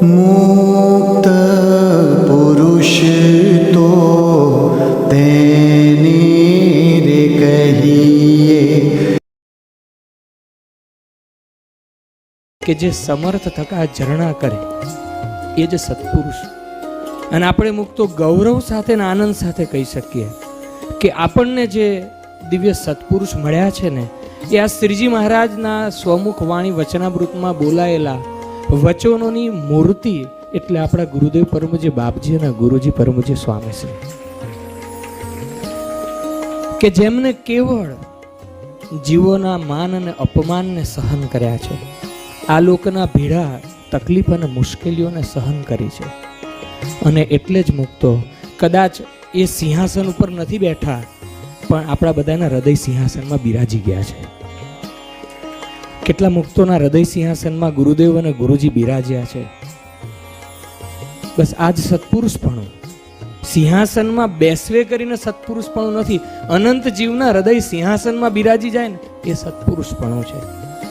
મુક્ત પુરુષ તો તેની રે કહીએ કે જે સમર્થ થકા ઝરણા કરે એ જ સત્પુરુષ. અને આપણે મુક્તો ગૌરવ સાથે ને આનંદ સાથે કહી શકીએ કે આપણને જે દિવ્ય સત્પુરુષ મળ્યા છે ને એ આ શ્રીજી મહારાજના સ્વમુખ વાણી વચનામૃતમાં બોલાયેલા વચનોની મૂર્તિ એટલે આપણા ગુરુદેવ પરમપૂજ્ય બાપજી અને ગુરુજી પરમપૂજ્ય સ્વામીશ્રી, કે જેમને કેવળ જીવોના માન અને અપમાનને સહન કર્યા છે, આ લોકોના ભીડા તકલીફ અને મુશ્કેલીઓને સહન કરી છે. અને એટલે જ મુક્તો કદાચ એ સિંહાસન ઉપર નથી બેઠા પણ આપણા બધાના હૃદય સિંહાસનમાં બિરાજી ગયા છે. કેટલા મુક્તોના હૃદય સિંહાસનમાં ગુરુદેવ અને ગુરુજી બિરાજ્યા છે. બસ આ જ સત્પુરુષપણું. સિંહાસનમાં બેસવે કરીને સત્પુરુષપણું નથી, અનંત જીવના હૃદય સિંહાસનમાં બિરાજી જાય ને એ સત્પુરુષપણું છે.